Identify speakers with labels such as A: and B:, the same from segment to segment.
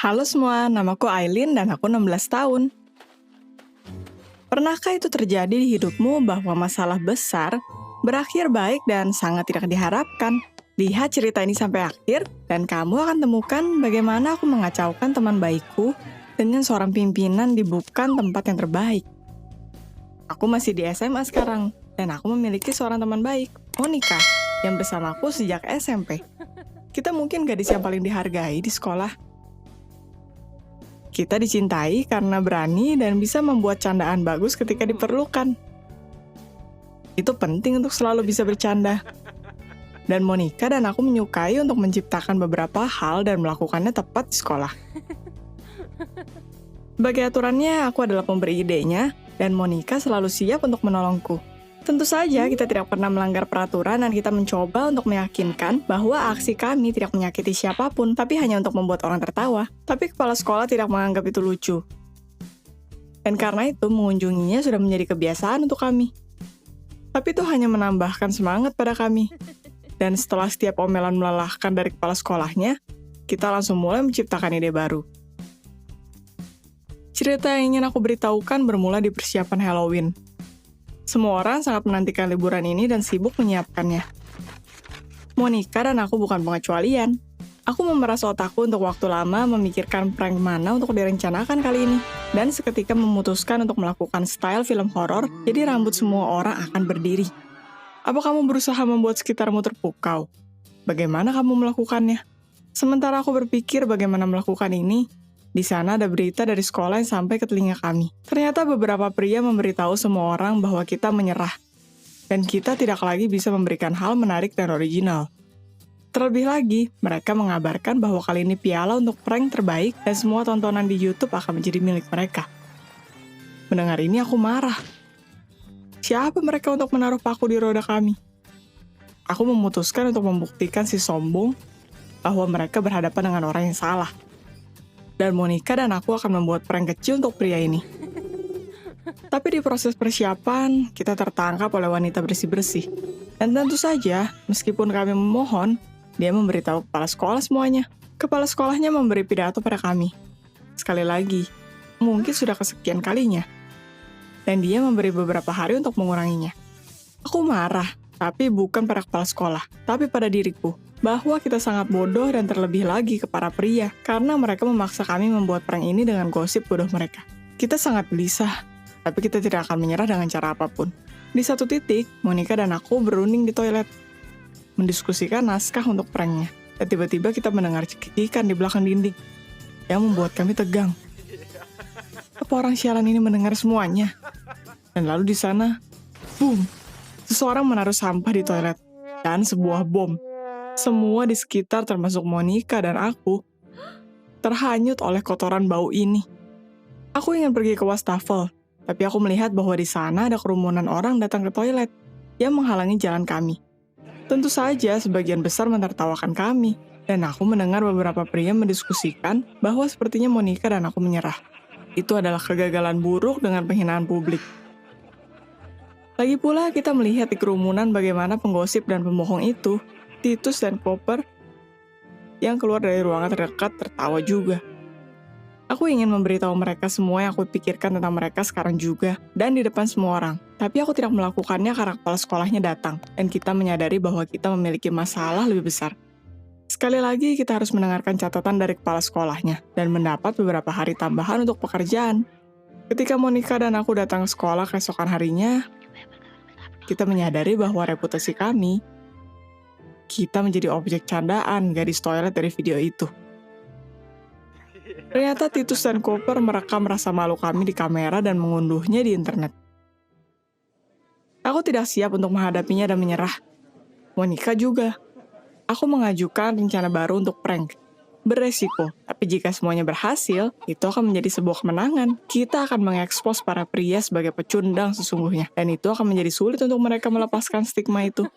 A: Halo semua, namaku Aileen dan aku 16 tahun. Pernahkah itu terjadi di hidupmu bahwa masalah besar berakhir baik dan sangat tidak diharapkan? Lihat cerita ini sampai akhir dan kamu akan temukan bagaimana aku mengacaukan teman baikku dengan seorang pimpinan di bukan tempat yang terbaik. Aku masih di SMA sekarang dan aku memiliki seorang teman baik, Monica, yang bersamaku sejak SMP. Kita mungkin gadis yang paling dihargai di sekolah. Kita dicintai karena berani dan bisa membuat candaan bagus ketika diperlukan. Itu penting untuk selalu bisa bercanda. Dan Monica dan aku menyukai untuk menciptakan beberapa hal dan melakukannya tepat di sekolah. Sebagai aturannya, aku adalah pemberi idenya, dan Monica selalu siap untuk menolongku. Tentu saja kita tidak pernah melanggar peraturan dan kita mencoba untuk meyakinkan bahwa aksi kami tidak menyakiti siapapun, tapi hanya untuk membuat orang tertawa. Tapi kepala sekolah tidak menganggap itu lucu. Dan karena itu, mengunjunginya sudah menjadi kebiasaan untuk kami. Tapi itu hanya menambahkan semangat pada kami. Dan setelah setiap omelan melelahkan dari kepala sekolahnya, kita langsung mulai menciptakan ide baru. Cerita yang ingin aku beritahukan bermula di persiapan Halloween. Semua orang sangat menantikan liburan ini dan sibuk menyiapkannya. Monica dan aku bukan pengecualian. Aku memeras otakku untuk waktu lama memikirkan prank mana untuk direncanakan kali ini. Dan seketika memutuskan untuk melakukan style film horor, jadi rambut semua orang akan berdiri. Apa kamu berusaha membuat sekitarmu terpukau? Bagaimana kamu melakukannya? Sementara aku berpikir bagaimana melakukan ini, di sana ada berita dari sekolah yang sampai ke telinga kami. Ternyata beberapa pria memberitahu semua orang bahwa kita menyerah. Dan kita tidak lagi bisa memberikan hal menarik dan original. Terlebih lagi, mereka mengabarkan bahwa kali ini piala untuk prank terbaik dan semua tontonan di YouTube akan menjadi milik mereka. Mendengar ini aku marah. Siapa mereka untuk menaruh paku di roda kami? Aku memutuskan untuk membuktikan si sombong bahwa mereka berhadapan dengan orang yang salah. Dan Monica dan aku akan membuat prank kecil untuk pria ini. Tapi di proses persiapan, kita tertangkap oleh wanita bersih-bersih. Dan tentu saja, meskipun kami memohon, dia memberitahu kepala sekolah semuanya. Kepala sekolahnya memberi pidato pada kami. Sekali lagi, mungkin sudah kesekian kalinya. Dan dia memberi beberapa hari untuk menguranginya. Aku marah, tapi bukan pada kepala sekolah, tapi pada diriku. Bahwa kita sangat bodoh dan terlebih lagi ke para pria, karena mereka memaksa kami membuat prank ini dengan gosip bodoh mereka. Kita sangat gelisah, tapi kita tidak akan menyerah dengan cara apapun. Di satu titik, Monica dan aku berunding di toilet, mendiskusikan naskah untuk pranknya. Dan tiba-tiba kita mendengar cekikikan di belakang dinding, yang membuat kami tegang. Apa orang sialan ini mendengar semuanya? Dan lalu di sana, boom! Seseorang menaruh sampah di toilet, dan sebuah bom. Semua di sekitar termasuk Monica dan aku terhanyut oleh kotoran bau ini. Aku ingin pergi ke wastafel, tapi aku melihat bahwa di sana ada kerumunan orang datang ke toilet yang menghalangi jalan kami. Tentu saja sebagian besar menertawakan kami, dan aku mendengar beberapa pria mendiskusikan bahwa sepertinya Monica dan aku menyerah. Itu adalah kegagalan buruk dengan penghinaan publik. Lagi pula kita melihat di kerumunan bagaimana penggosip dan pembohong itu, Titus dan Cooper, yang keluar dari ruangan terdekat tertawa juga. Aku ingin memberitahu mereka semua yang aku pikirkan tentang mereka sekarang juga, dan di depan semua orang. Tapi aku tidak melakukannya karena kepala sekolahnya datang, dan kita menyadari bahwa kita memiliki masalah lebih besar. Sekali lagi, kita harus mendengarkan catatan dari kepala sekolahnya, dan mendapat beberapa hari tambahan untuk pekerjaan. Ketika Monica dan aku datang ke sekolah keesokan harinya, kita menyadari bahwa reputasi kami, kita menjadi objek candaan gadis toilet dari video itu. Ternyata Titus dan Cooper merekam rasa malu kami di kamera dan mengunduhnya di internet. Aku tidak siap untuk menghadapinya dan menyerah. Monica juga. Aku mengajukan rencana baru untuk prank. Beresiko, tapi jika semuanya berhasil, itu akan menjadi sebuah kemenangan. Kita akan mengekspos para pria sebagai pecundang sesungguhnya, dan itu akan menjadi sulit untuk mereka melepaskan stigma itu.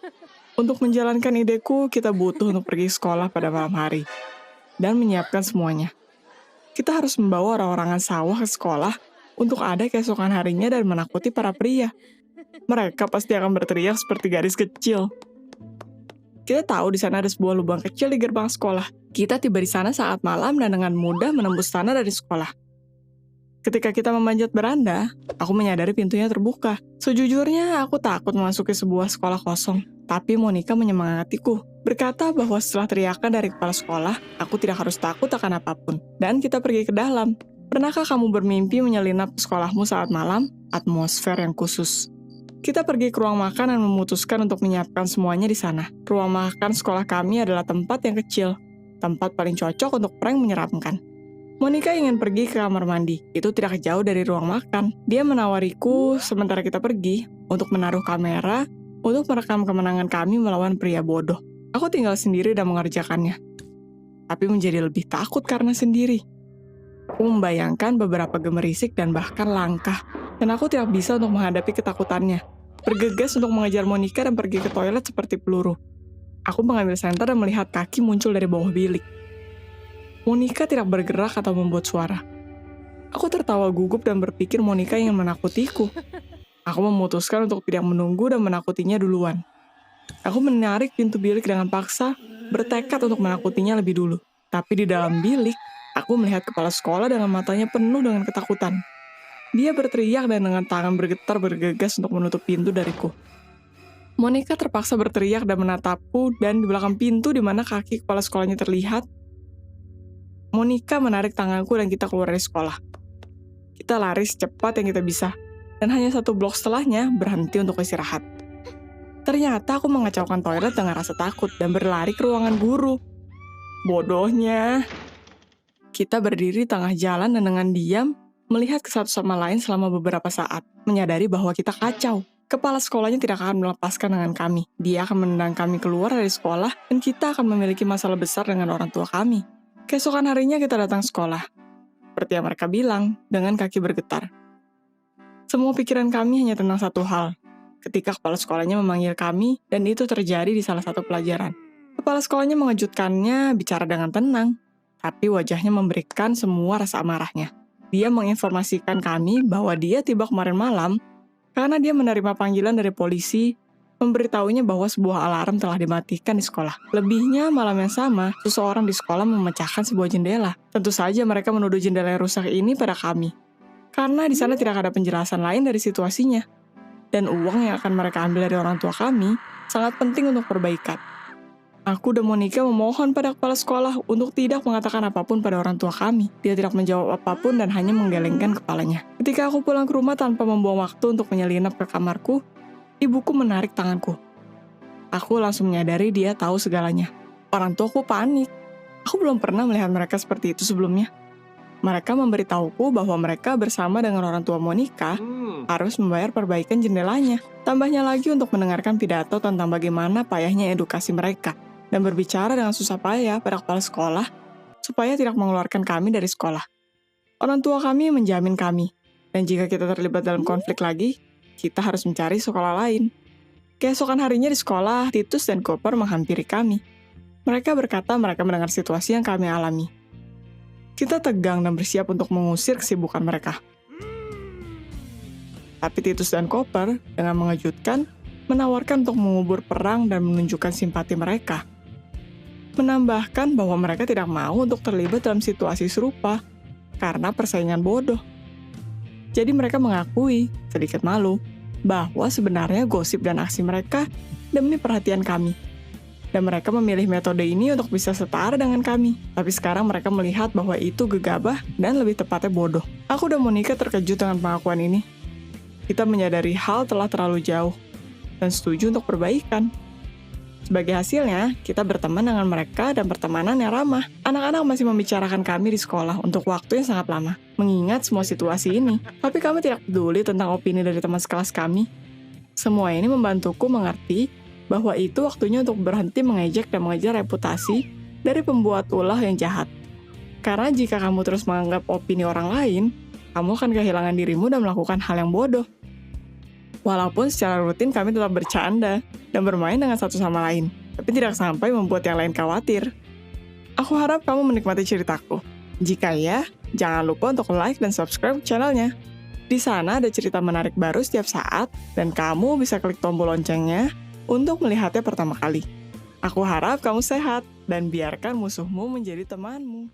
A: Untuk menjalankan ideku, kita butuh untuk pergi sekolah pada malam hari dan menyiapkan semuanya. Kita harus membawa orang-orangan sawah ke sekolah untuk ada keesokan harinya dan menakuti para pria. Mereka pasti akan berteriak seperti gadis kecil. Kita tahu di sana ada sebuah lubang kecil di gerbang sekolah. Kita tiba di sana saat malam dan dengan mudah menembus tanah dari sekolah. Ketika kita memanjat beranda, aku menyadari pintunya terbuka. Sejujurnya, aku takut memasuki sebuah sekolah kosong. Tapi Monica menyemangatiku, berkata bahwa setelah teriakan dari kepala sekolah, aku tidak harus takut akan apapun. Dan kita pergi ke dalam. Pernahkah kamu bermimpi menyelinap ke sekolahmu saat malam? Atmosfer yang khusus. Kita pergi ke ruang makan dan memutuskan untuk menyiapkan semuanya di sana. Ruang makan sekolah kami adalah tempat yang kecil, tempat paling cocok untuk prank menyeramkan. Monica ingin pergi ke kamar mandi, itu tidak jauh dari ruang makan. Dia menawariku sementara kita pergi untuk menaruh kamera untuk merekam kemenangan kami melawan pria bodoh. Aku tinggal sendiri dan mengerjakannya, tapi menjadi lebih takut karena sendiri. Aku membayangkan beberapa gemerisik dan bahkan langkah, dan aku tidak bisa untuk menghadapi ketakutannya. Bergegas untuk mengejar Monica dan pergi ke toilet seperti peluru. Aku mengambil senter dan melihat kaki muncul dari bawah bilik. Monica tidak bergerak atau membuat suara. Aku tertawa gugup dan berpikir Monica ingin menakutiku. Aku memutuskan untuk tidak menunggu dan menakutinya duluan. Aku menarik pintu bilik dengan paksa, bertekad untuk menakutinya lebih dulu. Tapi di dalam bilik, aku melihat kepala sekolah dengan matanya penuh dengan ketakutan. Dia berteriak dan dengan tangan bergetar bergegas untuk menutup pintu dariku. Monica terpaksa berteriak dan menatapku, dan di belakang pintu di mana kaki kepala sekolahnya terlihat, Monica menarik tanganku dan kita keluar dari sekolah. Kita lari secepat yang kita bisa, dan hanya 1 blok setelahnya berhenti untuk istirahat. Ternyata aku mengacaukan toilet dengan rasa takut dan berlari ke ruangan guru. Bodohnya. Kita berdiri di tengah jalan dan dengan diam, melihat ke satu sama lain selama beberapa saat, menyadari bahwa kita kacau. Kepala sekolahnya tidak akan melepaskan dengan kami. Dia akan menendang kami keluar dari sekolah, dan kita akan memiliki masalah besar dengan orang tua kami. Keesokan harinya kita datang sekolah. Seperti yang mereka bilang, dengan kaki bergetar. Semua pikiran kami hanya tentang satu hal. Ketika kepala sekolahnya memanggil kami, dan itu terjadi di salah satu pelajaran. Kepala sekolahnya mengejutkannya bicara dengan tenang, tapi wajahnya memberikan semua rasa amarahnya. Dia menginformasikan kami bahwa dia tiba kemarin malam karena dia menerima panggilan dari polisi memberitahunya bahwa sebuah alarm telah dimatikan di sekolah. Lebihnya malam yang sama, seseorang di sekolah memecahkan sebuah jendela. Tentu saja mereka menuduh jendela yang rusak ini pada kami. Karena di sana tidak ada penjelasan lain dari situasinya. Dan uang yang akan mereka ambil dari orang tua kami sangat penting untuk perbaikan. Aku dan Monica memohon pada kepala sekolah untuk tidak mengatakan apapun pada orang tua kami. Dia tidak menjawab apapun dan hanya menggelengkan kepalanya. Ketika aku pulang ke rumah tanpa membuang waktu untuk menyelinap ke kamarku, ibuku menarik tanganku. Aku langsung menyadari dia tahu segalanya. Orang tuaku panik. Aku belum pernah melihat mereka seperti itu sebelumnya. Mereka memberitahuku bahwa mereka bersama dengan orang tua Monica harus membayar perbaikan jendelanya. Tambahnya lagi untuk mendengarkan pidato tentang bagaimana payahnya edukasi mereka. Dan berbicara dengan susah payah pada kepala sekolah supaya tidak mengeluarkan kami dari sekolah. Orang tua kami menjamin kami, dan jika kita terlibat dalam konflik lagi, kita harus mencari sekolah lain. Keesokan harinya di sekolah, Titus dan Cooper menghampiri kami. Mereka berkata mereka mendengar situasi yang kami alami. Kita tegang dan bersiap untuk mengusir kesibukan mereka. Tapi Titus dan Cooper, dengan mengejutkan, menawarkan untuk mengubur perang dan menunjukkan simpati mereka. Menambahkan bahwa mereka tidak mau untuk terlibat dalam situasi serupa karena persaingan bodoh. Jadi mereka mengakui, sedikit malu, bahwa sebenarnya gosip dan aksi mereka demi perhatian kami. Dan mereka memilih metode ini untuk bisa setara dengan kami. Tapi sekarang mereka melihat bahwa itu gegabah dan lebih tepatnya bodoh. Aku dan Monica terkejut dengan pengakuan ini. Kita menyadari hal telah terlalu jauh dan setuju untuk perbaikan. Sebagai hasilnya, kita berteman dengan mereka dan pertemanan yang ramah. Anak-anak masih membicarakan kami di sekolah untuk waktu yang sangat lama, mengingat semua situasi ini. Tapi kami tidak peduli tentang opini dari teman sekelas kami. Semua ini membantuku mengerti bahwa itu waktunya untuk berhenti mengejek dan mengejar reputasi dari pembuat ulah yang jahat. Karena jika kamu terus menganggap opini orang lain, kamu akan kehilangan dirimu dan melakukan hal yang bodoh. Walaupun secara rutin kami tetap bercanda dan bermain dengan satu sama lain, tapi tidak sampai membuat yang lain khawatir. Aku harap kamu menikmati ceritaku. Jika ya, jangan lupa untuk like dan subscribe channelnya. Di sana ada cerita menarik baru setiap saat, dan kamu bisa klik tombol loncengnya untuk melihatnya pertama kali. Aku harap kamu sehat dan biarkan musuhmu menjadi temanmu.